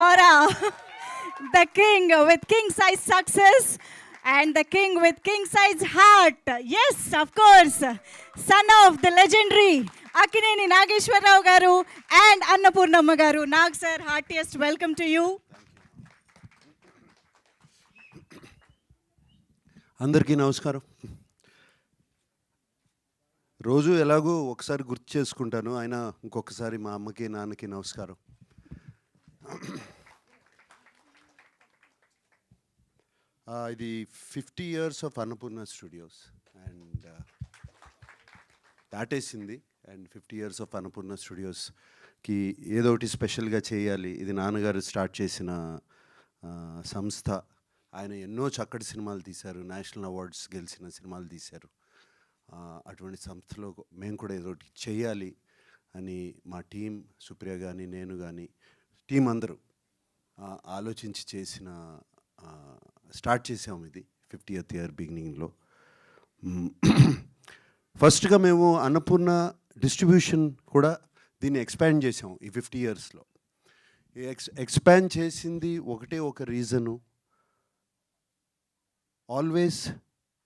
Aura, the king with king size success and the king with king size heart. Yes, of course. Son of the legendary Akineni Nageshwarrao garu and Annapurnamma garu. Nag sir, heartiest welcome to you. అందరికీ నమస్కారం. రోజు ఎలాగో ఒకసారి గుర్తు చేసుకుంటాను, అయినా ఇంకొకసారి మా అమ్మకి నాన్నకి నమస్కారం. ఇది 50 years of Annapurna studios and దాటేసింది. అండ్ 50 years ఆఫ్ అన్నపూర్ణ స్టూడియోస్కి ఏదో ఒకటి స్పెషల్గా చేయాలి. ఇది నాన్నగారు స్టార్ట్ చేసిన సంస్థ. ఆయన ఎన్నో చక్కటి సినిమాలు తీశారు, నేషనల్ అవార్డ్స్ గెలిచిన సినిమాలు తీశారు. అటువంటి సంస్థలో మేము కూడా ఏదో ఒకటి చేయాలి అని మా టీం, సుప్రియ కానీ నేను కానీ టీం అందరూ ఆలోచించి చేసిన స్టార్ట్ చేసాము. ఇది 50th year బిగినింగ్లో. ఫస్ట్గా మేము అన్నపూర్ణ డిస్ట్రిబ్యూషన్ కూడా దీన్ని ఎక్స్పాండ్ చేసాము ఈ 50 yearsలో. ఎక్స్పాండ్ చేసింది ఒకటే ఒక reason, always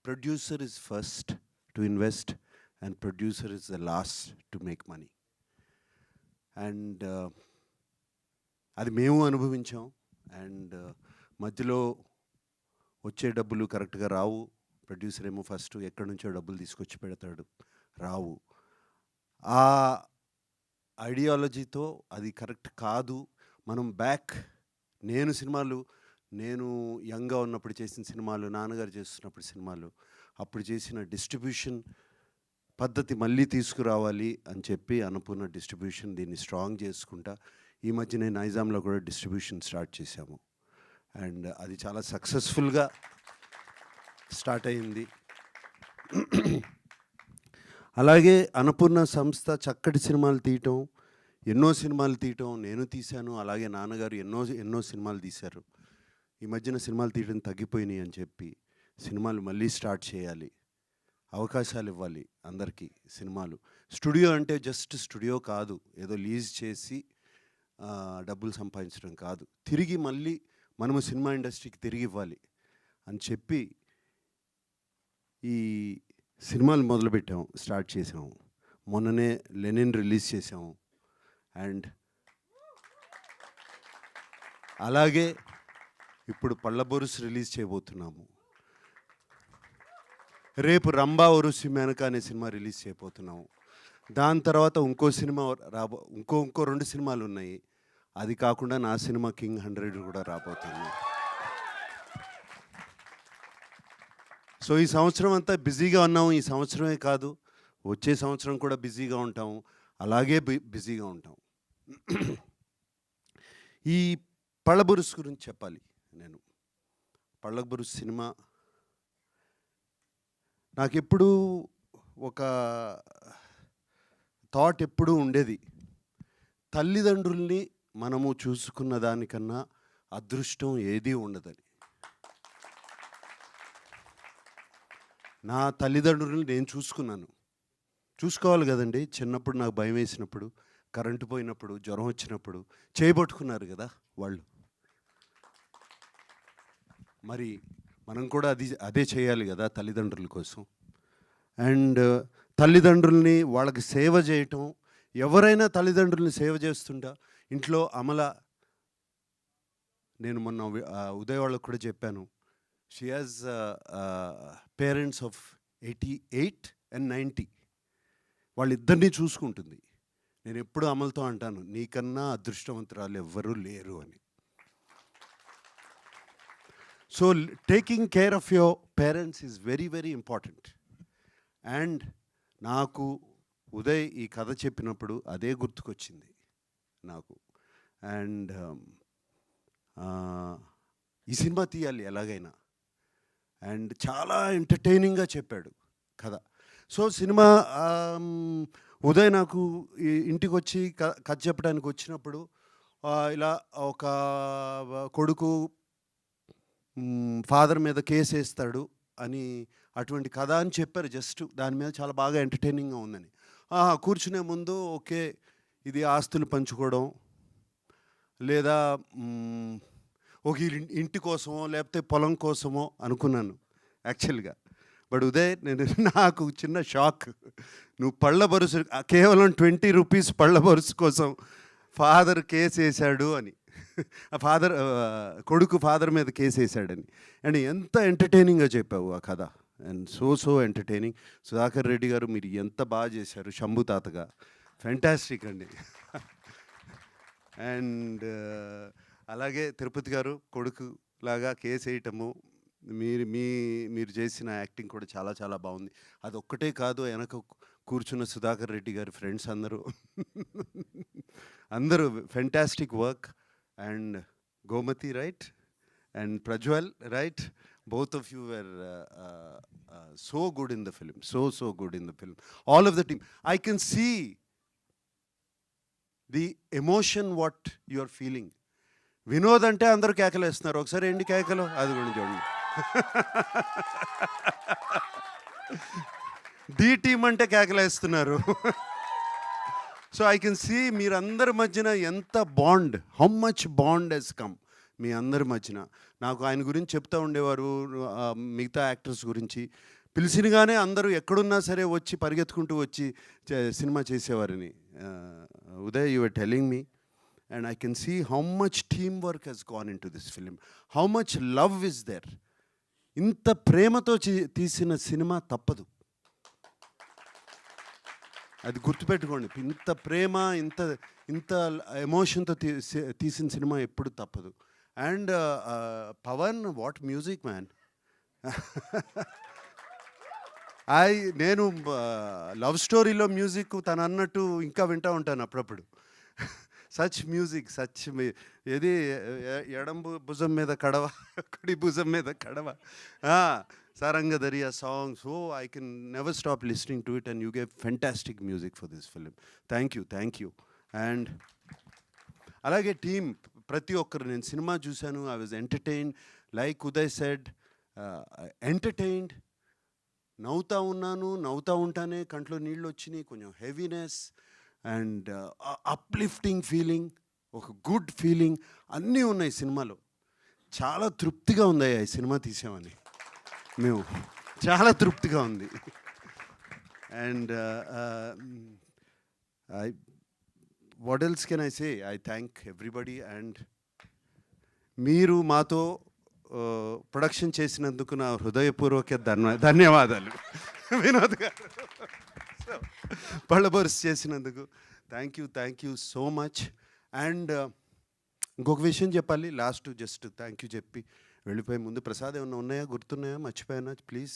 producer is first to invest and producer is the last to make money. And అది మేము అనుభవించాం. అండ్ మధ్యలో వచ్చే డబ్బులు కరెక్ట్గా రావు. ప్రొడ్యూసర్ ఏమో ఫస్ట్ ఎక్కడి నుంచో డబ్బులు తీసుకొచ్చి పెడతాడు, రావు. ఆ ఐడియాలజీతో అది కరెక్ట్ కాదు. మనం నేను యంగ్గా ఉన్నప్పుడు చేసిన సినిమాలు, నాన్నగారు చేస్తున్నప్పుడు సినిమాలు, అప్పుడు చేసిన డిస్ట్రిబ్యూషన్ పద్ధతి మళ్ళీ తీసుకురావాలి అని చెప్పి అన్నపూర్ణ డిస్ట్రిబ్యూషన్ దీన్ని స్ట్రాంగ్ చేసుకుంటా ఈ మధ్యనే నైజాంలో కూడా డిస్ట్రిబ్యూషన్ స్టార్ట్ చేశాము. అండ్ అది చాలా సక్సెస్ఫుల్గా స్టార్ట్ అయింది. అలాగే అన్నపూర్ణ సంస్థ చక్కటి సినిమాలు తీయటం, ఎన్నో సినిమాలు తీయటం నేను తీశాను. అలాగే నాన్నగారు ఎన్నో సినిమాలు తీశారు. ఈ మధ్యన సినిమాలు తీయడం తగ్గిపోయినాయి అని చెప్పి సినిమాలు మళ్ళీ స్టార్ట్ చేయాలి, అవకాశాలు ఇవ్వాలి అందరికీ. సినిమాలు స్టూడియో అంటే జస్ట్ స్టూడియో కాదు, ఏదో లీజ్ చేసి డబ్బులు సంపాదించడం కాదు, తిరిగి మళ్ళీ మనము సినిమా ఇండస్ట్రీకి తిరిగి ఇవ్వాలి అని చెప్పి ఈ సినిమాలు మొదలుపెట్టాము, స్టార్ట్ చేసాము. మొన్ననే లెనిన్ రిలీజ్ చేసాము. అండ్ అలాగే ఇప్పుడు పళ్ళబొరుసు రిలీజ్ చేయబోతున్నాము. రేపు రంభా ఒరుసి మేనక అనే సినిమా రిలీజ్ చేయబోతున్నాము. దాని తర్వాత ఇంకో సినిమా ఇంకో 2 సినిమాలు ఉన్నాయి. అది కాకుండా నా సినిమా కింగ్ 100 కూడా రాబోతుంది. సో ఈ సంవత్సరం అంతా బిజీగా ఉన్నాము. ఈ సంవత్సరమే కాదు, వచ్చే సంవత్సరం కూడా బిజీగా ఉంటాము. అలాగే బిజీగా ఉంటాం. ఈ పళ్ళబొరుసు గురించి చెప్పాలి. నేను పళ్ళబొరుసు సినిమా నాకు ఎప్పుడూ ఒక థాట్ ఎప్పుడూ ఉండేది, తల్లిదండ్రుల్ని మనము చూసుకున్న దానికన్నా అదృష్టం ఏదీ ఉండదని. నా తల్లిదండ్రుల్ని నేను చూసుకోవాలి కదండి. చిన్నప్పుడు నాకు భయం వేసినప్పుడు, కరెంటు పోయినప్పుడు, జ్వరం వచ్చినప్పుడు చేయబట్టుకున్నారు కదా వాళ్ళు. మరి మనం కూడా అదే చేయాలి కదా తల్లిదండ్రుల కోసం. అండ్ తల్లిదండ్రుల్ని వాళ్ళకి సేవ చేయటం, ఎవరైనా తల్లిదండ్రుల్ని సేవ చేస్తుంటా. ఇంట్లో నేను మొన్న ఉదయ్ వాళ్ళకు కూడా చెప్పాను, she has parents of 88 and 90. వాళ్ళిద్దరినీ చూసుకుంటుంది. నేను ఎప్పుడు అమలతో అంటాను, నీకన్నా అదృష్టవంతురాలు ఎవ్వరూ లేరు అని. So taking care of your parents is very very important. And నాకు ఉదయ్ ఈ కథ చెప్పినప్పుడు అదే గుర్తుకొచ్చింది నాకు. అండ్ ఈ సినిమా తీయాలి ఎలాగైనా. అండ్ చాలా ఎంటర్టైనింగ్గా చెప్పాడు కథ. సో సినిమా ఉదయ్ నాకు ఇంటికి వచ్చి కథ చెప్పడానికి వచ్చినప్పుడు ఇలా ఒక కొడుకు ఫాదర్ మీద కేసు వేస్తాడు అని అటువంటి కథ అని చెప్పారు. జస్ట్ దాని మీద చాలా బాగా ఎంటర్టైనింగ్గా ఉందని. కూర్చునే ముందు ఓకే ఇది ఆస్తులు పంచుకోవడం, లేదా ఒక ఇంటి కోసమో లేకపోతే పొలం కోసమో అనుకున్నాను యాక్చువల్గా. బట్ ఉదయ్ నాకు చిన్న షాక్. నువ్వు పళ్ళ బరుసు కేవలం 20 రూపీస్ పళ్ళ బరుసు కోసం ఫాదర్ కేసు వేశాడు అని, కొడుకు ఫాదర్ మీద కేసు వేశాడని. అండ్ ఎంత ఎంటర్టైనింగ్గా చెప్పావు ఆ కథ. And so entertaining. Sudhakar Reddy గారు మీరు ఎంత బాగా చేశారు శంభు తాతగా. ఫ్యాంటాస్టిక్ అండి. అండ్ అలాగే తిరుపతి గారు కొడుకు లాగా కేసు వేయటము, మీరు చేసిన యాక్టింగ్ కూడా చాలా చాలా బాగుంది. అదొక్కటే కాదు, వెనక కూర్చున్న సుధాకర్ రెడ్డి గారి ఫ్రెండ్స్ అందరూ fantastic work. And Gomathi right and Prajwal right, both of you were so good in the film, so good in the film, all of the team. I can see the emotion what you are feeling. Vinod అంటే అందరూ కేకలు వేస్తున్నారు, ఒకసారి ఏంటి కేకలు అది కూడా చూడండి. డి టీమ్ అంటే కేకలు వేస్తున్నారు. సో ఐ కెన్ సీ మీరందరి మధ్యన ఎంత bond, how much bond has come మీ అందరి మధ్యన. నాకు ఆయన గురించి చెప్తూ ఉండేవారు, మిగతా యాక్టర్స్ గురించి పిలిచినగానే అందరూ ఎక్కడున్నా సరే వచ్చి పరిగెత్తుకుంటూ వచ్చి సినిమా చేసేవారని. Uday you are telling me, and I can see how much teamwork has gone into this film, how much love is there. ఇంత ప్రేమతో తీసిన సినిమా తప్పదు, అది గుర్తుపెట్టుకోండి. ఇంత ప్రేమ, ఇంత ఎమోషన్తో తీసిన సినిమా ఎప్పుడు తప్పదు. And Pavan, what music man. నేను లవ్ స్టోరీలో మ్యూజిక్ తను అన్నట్టు ఇంకా వింటూ ఉంటాను అప్పుడప్పుడు. సచ్ మ్యూజిక్, సచ్ ఏది ఎడం భుజం మీద కడవ, కుడి భుజం మీద కడవ, Saranga Dariya song. So I can never stop listening to it and you gave fantastic music for this film. Thank you. And అలాగే టీమ్ ప్రతి ఒక్కరు, నేను సినిమా చూశాను, I was entertained. Like Uday said, entertained. నవ్వుతూ ఉంటానే కంట్లో నీళ్ళు వచ్చినాయి, కొంచెం హెవీనెస్ అండ్ అప్లిఫ్టింగ్ ఫీలింగ్, ఒక గుడ్ ఫీలింగ్ అన్నీ ఉన్నాయి సినిమాలో. చాలా తృప్తిగా ఉంది ఈ సినిమా తీసామని, మేము చాలా తృప్తిగా ఉంది. And what else can I say, I thank everybody. And మీరు మాతో ప్రొడక్షన్ చేసినందుకు నా హృదయపూర్వక ధన్యవాదాలు. వినోద్ గారు పళ్ళబర్స్ చేసినందుకు thank you so much. And ఇంకొక విషయం చెప్పాలి లాస్ట్, జస్ట్ థ్యాంక్ యూ చెప్పి వెళ్ళిపోయే ముందు. ప్రసాద్ ఏమన్నా ఉన్నాయా, గుర్తున్నాయా, మర్చిపోయానా ప్లీజ్?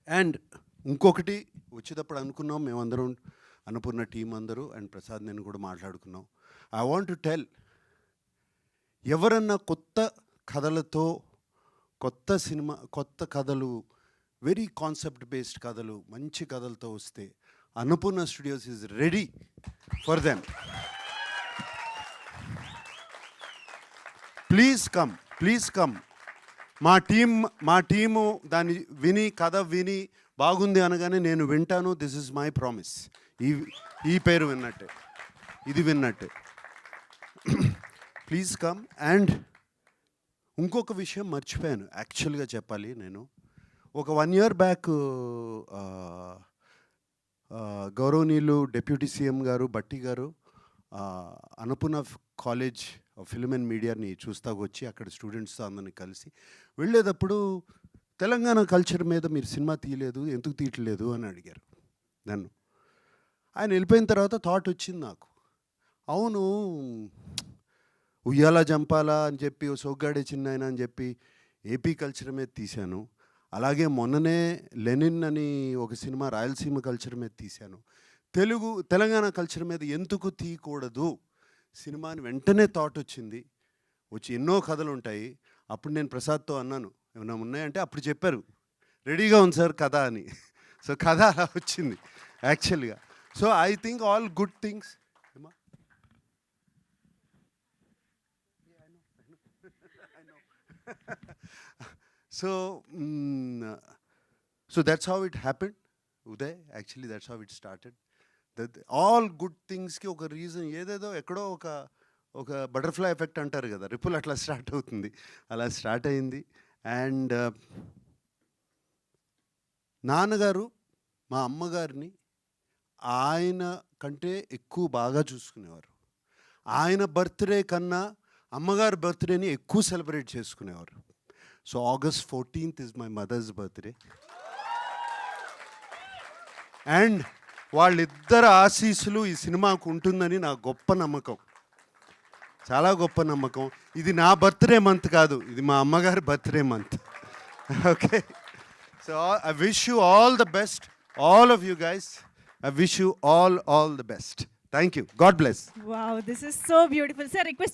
అండ్ ఇంకొకటి వచ్చేటప్పుడు అనుకున్నాం మేమందరం, అన్నపూర్ణ టీం అందరూ అండ్ ప్రసాద్ నేను కూడా మాట్లాడుకున్నాం. ఐ వాంట్ టు టెల్, ఎవరన్నా కొత్త కథలతో, కొత్త సినిమా, కొత్త కథలు, వెరీ కాన్సెప్ట్ బేస్డ్ కథలు, మంచి కథలతో వస్తే Annapurna studios is ready for them. Please come. మా టీము దాన్ని విని, కథ విని బాగుంది అనగానే నేను వింటాను. This is my promise. ఈ పేరు విన్నట్టే, ఇది విన్నట్టే. Please come. అండ్ ఇంకొక విషయం మర్చిపోయాను యాక్చువల్గా చెప్పాలి. నేను ఒక 1 year బ్యాక్ గౌరవనీయులు డిప్యూటీ సీఎం గారు బట్టి గారు అన్నపూర్ణ కాలేజ్ ఫిల్మ్ అండ్ మీడియాని చూస్తాకు వచ్చి అక్కడ స్టూడెంట్స్తో అందరిని కలిసి వెళ్ళేటప్పుడు, తెలంగాణ కల్చర్ మీద మీరు సినిమా తీయలేదు, ఎందుకు తీయట్లేదు అని అడిగారు నన్ను. ఆయన వెళ్ళిపోయిన తర్వాత థాట్ వచ్చింది నాకు, అవును ఉయ్యాల జంపాలా అని చెప్పి, సోగ్గాడే చిన్నాయన అని చెప్పి ఏపీ కల్చర్ మీద తీశాను. అలాగే మొన్ననే లెనిన్ అని ఒక సినిమా రాయలసీమ కల్చర్ మీద తీశాను. తెలంగాణ కల్చర్ మీద ఎందుకు తీయకూడదు సినిమా అని వెంటనే థాట్ వచ్చింది. వచ్చి ఎన్నో కథలు ఉంటాయి. అప్పుడు నేను ప్రసాద్తో అన్నాను, ఏమైనా ఉన్నాయంటే అప్పుడు చెప్పారు రెడీగా ఉంది సార్ కథ అని. సో కథ అలా వచ్చింది యాక్చువల్గా. So I think all good things. So so that's how it happened Uday. Actually that's how it started. That all good థింగ్స్కి ఒక రీజన్ ఏదేదో ఎక్కడో ఒక బటర్ఫ్లై ఎఫెక్ట్ అంటారు కదా, రిపుల్ అట్లా స్టార్ట్ అవుతుంది. అలా స్టార్ట్ అయింది. అండ్ నాన్నగారు మా అమ్మగారిని ఆయన కంటే ఎక్కువ బాగా చూసుకునేవారు. ఆయన బర్త్డే కన్నా అమ్మగారి బర్త్డేని ఎక్కువ సెలబ్రేట్ చేసుకునేవారు. So August 14th is my mother's birthday. And వాళ్ళిద్దరు ఆశీస్సులు ఈ సినిమాకు ఉంటుందని నా గొప్ప నమ్మకం, చాలా గొప్ప నమ్మకం. ఇది నా బర్త్డే మంత్ కాదు, ఇది మా అమ్మగారి birthday month. Okay, so I wish you all the best, all of you guys. I wish you all the best. Thank you. God bless. Wow, this is so beautiful. Sir, requesting